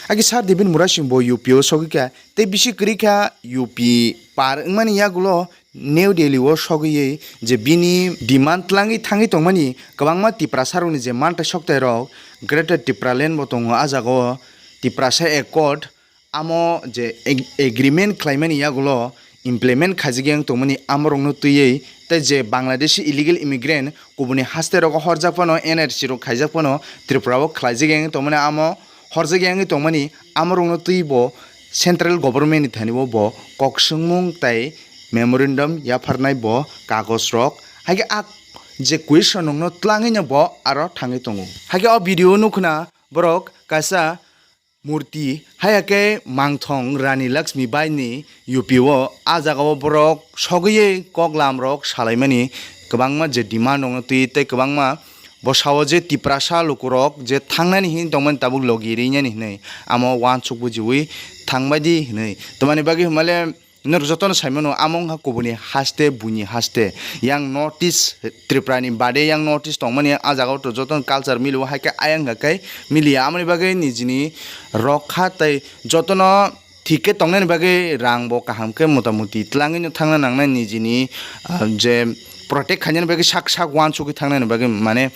Agi sar dibin murashim bo UPO sogika te bisi krika UP par mani yagulo New Delhi wo sogiye je bini demand tlangi thangi tongmani kwangma Tiprasa rokni je manta soktai rok Greater Tripura land bo tongo ajago Tiprasa Accord amo je agreement khlaimani yagulo implement khajigeng tongmani amorongno tuye te je Bangladeshi illegal immigrant kubuni haste rok horjakpano NRC rok khaijakpano Tripura wo khlaijigeng tongmani amo horjagyangi tongmani amorongno tuibo central government ni thani bo koksungmung tai memorandum yafarnai bo kagos rok hage ak je question no tlangi na bo aro thangi tongo hage o video nukna borok kaisa murti hayake mangthong Rani Lakshmi bai ni UPO ajagao borok sogiye koklam rok salaimani kwbangma je demand no tui te kwbangma bosao je Tiprasa lukurok je thangnani hin tongman tabuk logiri ni nei amo wan chukbujiwi thangbaidi nei tomani bagi himale nor joton saimono among ha kubuni haste buni haste yang notice Tripurani bade yang notice tongmani ajagao to joton culture milu haike ayang hakai milia amani bagi nijini rokha tai jotono thike tongnani bagi rangbo kahamke motamuti tlangini thangna nangna nijini je protect khanyan bagi sak sak wan chuki thangna bagi mane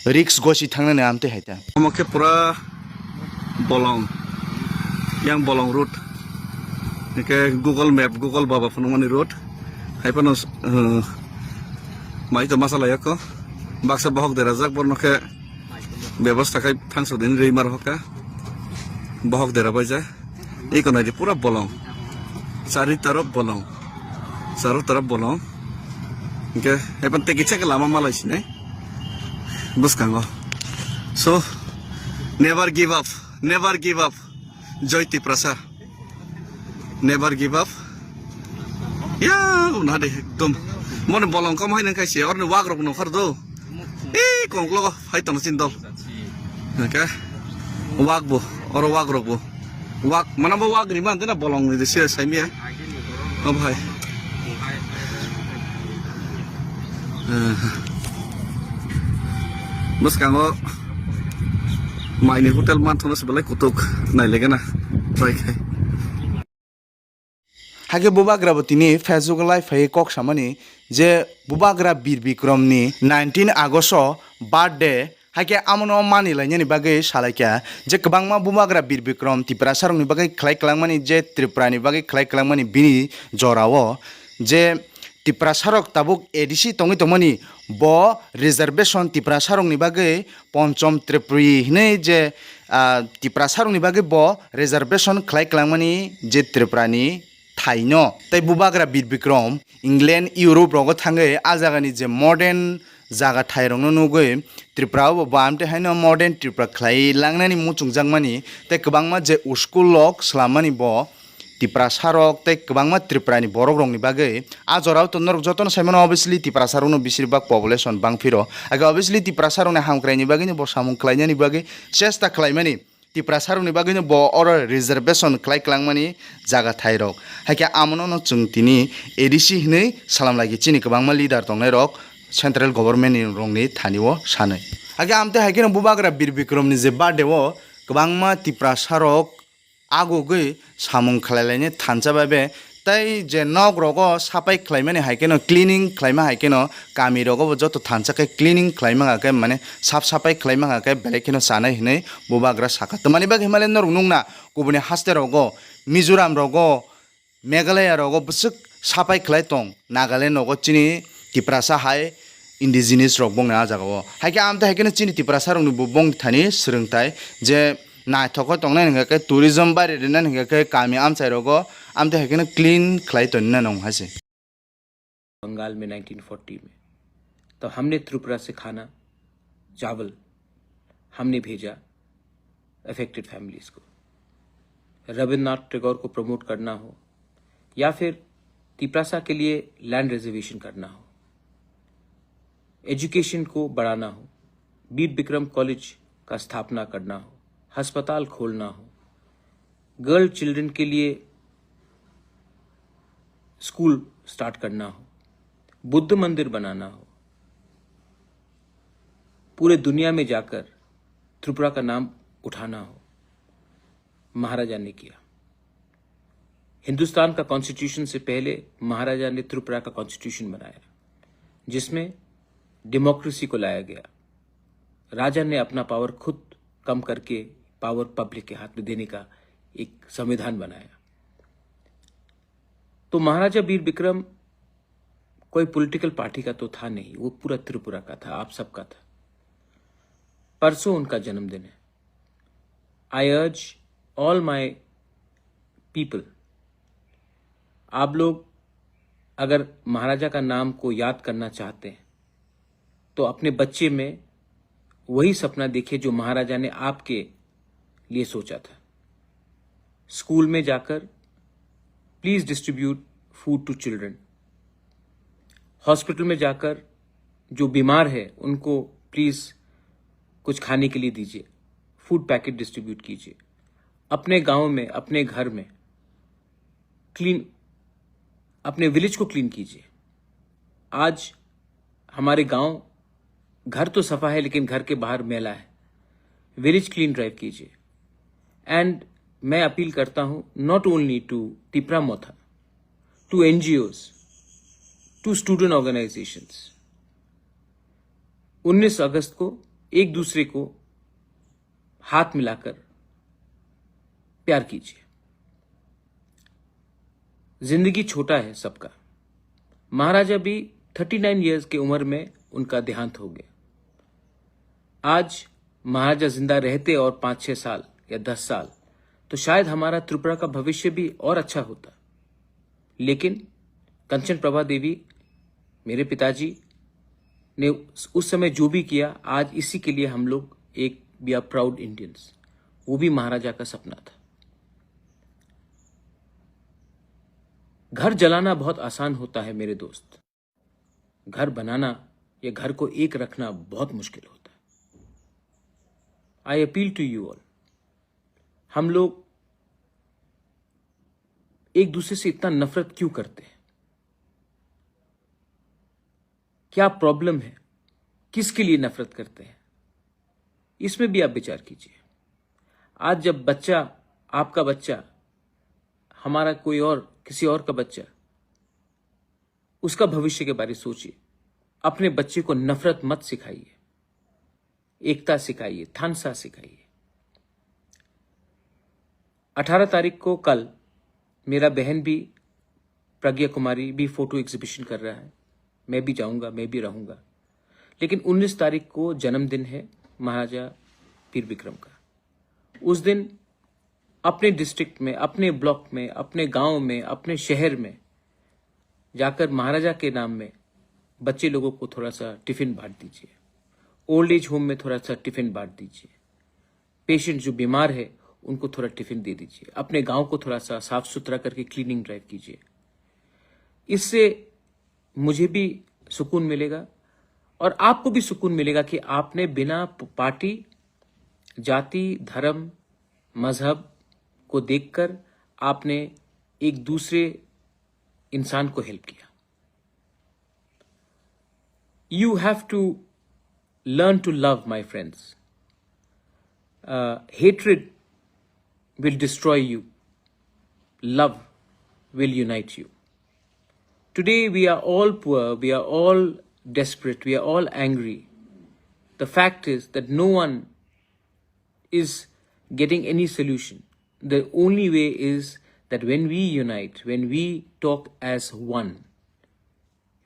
risk gosi thangna ne amte haita amake pura bolong yang bolong route ke Google Map Google baba phone road hai pano mai to masala yako baksa bahok dera jak borno ke ব্যবস্থা kai thangso din reimar hoka bahok dera baja ei kona di pura bolong sari taraf bolong saro taraf bolong ke hai pan teki chek lama malai sine bus kango so never give up joy Tiprasa never give up ya una de tum mon bolong kam hai nang kai se orne wag rok no khar do konglo hai tam sin dol ka wag bo or wag rok bo wag mana bo wag ri man na bolong ni se sai mi o bhai bus kango mai ni hotel man thono se belai kutuk nai legena try kai hage Bubagra botini Facebook live hai kok samani je Bubagra Bir Bikram ni 19 August birthday hage amono mani laini bagai salaikya je kwbangma Bubagra Bir Bikram Tiprasa rokni bagai khlai klangmani je Tripura ni bagai khlai klangmani bini jorao je Tiprasa rok tabuk edisi tongi tomani bo reservation Tiprasa rokni bagai ponchom Tripuri hinai je Tiprasa rokni bagai bo reservation khlai klangmani je Tripura ni Thaino tai Bubagra Bir Bikram England Europe rogo thangai ajagani je modern jaga thairong no nugoi Tripura bo bamte haino modern Tripura khlai langnani muchungjangmani tai kwbangma je school lok slamani bo Tiprasa rok tai kwbangma Tripura ni borok rokni bagai ajorao to norok joton saimono obviously Tiprasa rokno bisirbak population bangphiro aga obviously Tiprasa rokni hamkraini bagai ni bo samung khlainani bagai chesta khlaimani Tiprasa rokni bagai ni bo oro reservation khlai klangmani jaga thairok haike amono no chungtini edisi hinai salam lagi chini kwbangma leader tongnai rok central government ni rongni thaniwo sanai hage amte haike no Bubagra Bir Bikram ni je birthday o kwbangma Tiprasa rok agogoi samung khlailani thancha babe tai je nog rogo sapai khlaimani haike no cleaning khlaima haike no kami rogo joto thancha kai cleaning khlaima kai mane sap sapai khlaima kai belekino sanai hinai Bubagra sakha tmani bag himalayan no runungna kubuni haste rogo Mizoram rogo Meghalaya rogo busuk sapai khlai tong Nagaland rogo chini Tiprasa hai indigenous rok bong na jagao haike amte haike no chini Tiprasa rok ni bong thani srungtai je naithoko tongnai ngai kai tourism bari rena ngai kai kami amchai rogo amte haike no clean khlai ton na nong hase Bengal में 1940 में तो हमने त्रिपुरा से खाना चावल हमने भेजा affected families को रविन्द्रनाथ टैगोर को प्रमोट करना हो या फिर तिप्रासा के लिए लैंड रिजर्वेशन करना हो एजुकेशन को बढ़ाना हो बीर बिक्रम कॉलेज का स्थापना करना हो अस्पताल खोलना हो गर्ल चिल्ड्रन के लिए स्कूल स्टार्ट करना हो बुद्ध मंदिर बनाना हो पूरे दुनिया में जाकर त्रिपुरा का नाम उठाना हो महाराजा ने किया। हिंदुस्तान का कॉन्स्टिट्यूशन से पहले महाराजा ने त्रिपुरा का कॉन्स्टिट्यूशन बनाया, जिसमें डेमोक्रेसी को लाया गया। राजा ने अपना पावर खुद कम करके पावर पब्लिक के हाथ में देने का एक संविधान बनाया। तो महाराजा वीर विक्रम कोई पॉलिटिकल पार्टी का तो था नहीं, वो पूरा त्रिपुरा का था, आप सबका था। परसों उनका जन्मदिन है। आई अर्ज ऑल माई पीपल, आप लोग अगर महाराजा का नाम को याद करना चाहते हैं तो अपने बच्चे में वही सपना देखिए जो महाराजा ने आपके लिए सोचा था। स्कूल में जाकर please distribute food to children. Hospital में जाकर जो बीमार है उनको प्लीज कुछ खाने के लिए दीजिए, फूड पैकेट डिस्ट्रीब्यूट कीजिए। अपने गांव में, अपने घर में क्लीन, अपने विलेज को क्लीन कीजिए। आज हमारे गांव, घर तो सफा है लेकिन घर के बाहर मैला है। विलेज क्लीन ड्राइव कीजिए। एंड मैं अपील करता हूं not only to Tipra Motha, to NGOs, to student organisations. 19 अगस्त को एक दूसरे को हाथ मिलाकर प्यार कीजिए। जिंदगी छोटा है सबका। महाराजा भी 39 इयर्स की उम्र में उनका देहांत हो गया। आज महाराजा जिंदा रहते और 5-6 साल या 10 साल तो शायद हमारा त्रिपुरा का भविष्य भी और अच्छा होता। लेकिन कंचन प्रभा देवी, मेरे पिताजी ने उस समय जो भी किया, आज इसी के लिए हम लोग एक वी आर प्राउड इंडियंस। वो भी महाराजा का सपना था। घर जलाना बहुत आसान होता है मेरे दोस्त, घर बनाना या घर को एक रखना बहुत मुश्किल होता है। I appeal to you all, हम लोग एक दूसरे से इतना नफरत क्यों करते हैं? क्या प्रॉब्लम है? किसके लिए नफरत करते हैं? इसमें भी आप विचार कीजिए। आज जब बच्चा, आपका बच्चा, हमारा कोई और, किसी और का बच्चा, उसका भविष्य के बारे में सोचिए। अपने बच्चे को नफरत मत सिखाइए, एकता सिखाइए, थानसा सिखाइए। 18 तारीख को कल मेरा बहन भी, प्रज्ञा कुमारी भी फोटो एग्जीबिशन कर रहा है। मैं भी जाऊंगा, मैं भी रहूंगा। लेकिन 19 तारीख को जन्मदिन है महाराजा वीर विक्रम का। उस दिन अपने डिस्ट्रिक्ट में, अपने ब्लॉक में, अपने गांव में, अपने शहर में जाकर महाराजा के नाम में बच्चे लोगों को थोड़ा सा टिफिन बांट दीजिए। ओल्ड एज होम में थोड़ा सा टिफिन बांट दीजिए। पेशेंट जो बीमार है उनको थोड़ा टिफिन दे दीजिए। अपने गांव को थोड़ा सा साफ सुथरा करके क्लीनिंग ड्राइव कीजिए। इससे मुझे भी सुकून मिलेगा और आपको भी सुकून मिलेगा कि आपने बिना पार्टी, जाति, धर्म, मजहब को देखकर आपने एक दूसरे इंसान को हेल्प किया। You have to learn to love, my friends. Hatred will destroy you. Love will unite you. Today we are all poor, we are all desperate, we are all angry. The fact is that no one is getting any solution. The only way is that when we unite, when we talk as one,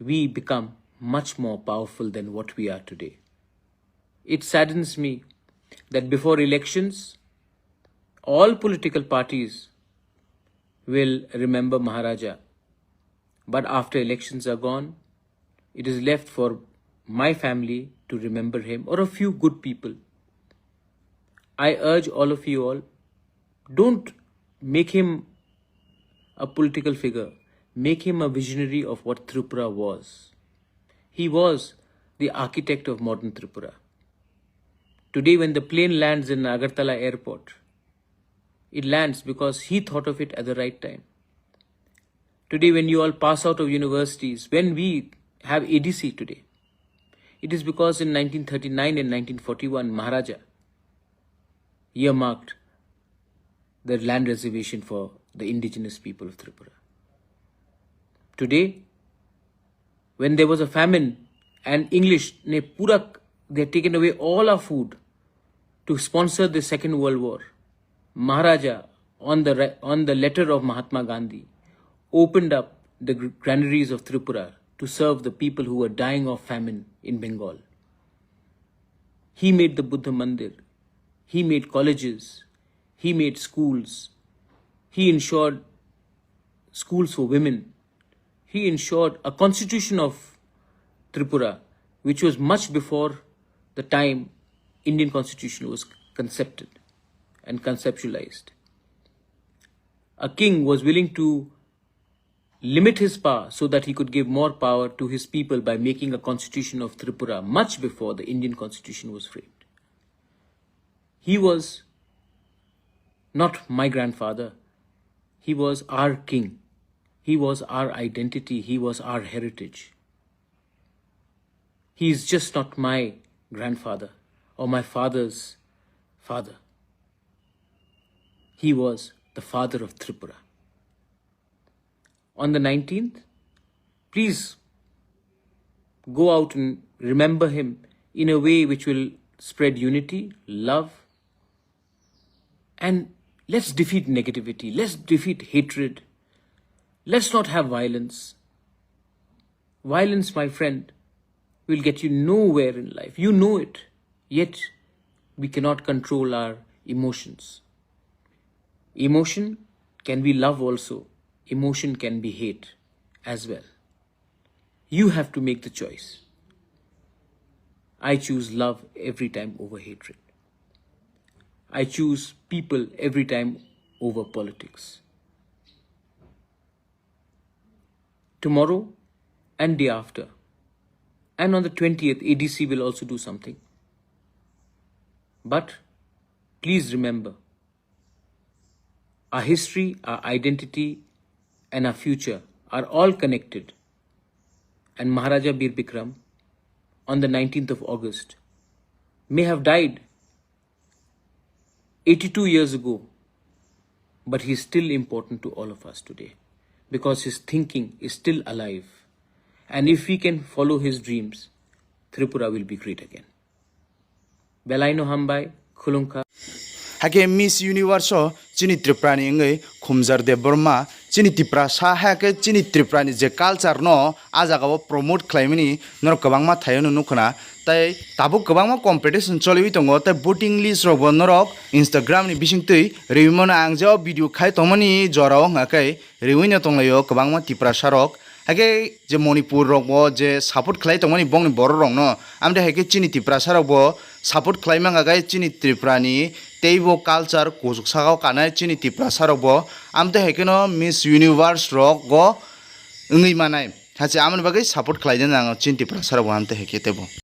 we become much more powerful than what we are today. It saddens me that before elections, all political parties will remember Maharaja. But after elections are gone, it is left for my family to remember him or a few good people. I urge all of you all, don't make him a political figure. Make him a visionary of what Tripura was. He was the architect of modern Tripura. Today when the plane lands in Agartala airport, it lands because he thought of it at the right time. Today when you all pass out of universities, when we have ADC today, it is because in 1939 and 1941, Maharaja earmarked the land reservation for the indigenous people of Tripura. Today, when there was a famine and English, they had taken away all our food to sponsor the Second World War, Maharaja, on the letter of Mahatma Gandhi, opened up the granaries of Tripura to serve the people who were dying of famine in Bengal. He made the Buddha Mandir, he made colleges, he made schools, he ensured schools for women, he ensured a constitution of Tripura, which was much before the time Indian constitution was concepted and conceptualized. A king was willing to limit his power so that he could give more power to his people by making a constitution of Tripura much before the Indian constitution was framed. He was not my grandfather. He was our king. He was our identity. He was our heritage. He is just not my grandfather or my father's father. He was the father of Tripura. On the 19th, please go out and remember him in a way which will spread unity, love, and let's defeat negativity, let's defeat hatred, let's not have violence. Violence, my friend, will get you nowhere in life. You know it, yet we cannot control our emotions. Emotion can be love also. Emotion can be hate as well. You have to make the choice. I choose love every time over hatred. I choose people every time over politics. Tomorrow and day after, and on the 20th, ADC will also do something. But please remember, our history, our identity, and our future are all connected. And Maharaja Bir Bikram, on the 19th of August, may have died 82 years ago, but he is still important to all of us today because his thinking is still alive. And if we can follow his dreams, Tripura will be great again. Belaino Hambai, Khulungka. Hake Miss Universe chini Triprani ngai Khumjar de Burma chini Tiprasa hake chini Triprani je culture no ajagao promote claimini nor kabangma thayo nukuna tai tabu kabangma competition choliwi tongo tai voting list ro norok Instagram ni bisingtui rewimona angjo video khai tomani jorao ngakai rewina tonglayo kabangma Tiprasa rok hake je Manipur rok bo je support khlai tongmani bongni bor rok no amde hake chini Tiprasa rok bo support khlaima ngagai chini Triprani teibo culture kusuk sagao kanai chini Tiprasa rok bo amte hake no Miss Universe rok go ngi manai hache amon bagai support khlai den ang chini Tiprasa rok amte hake tebo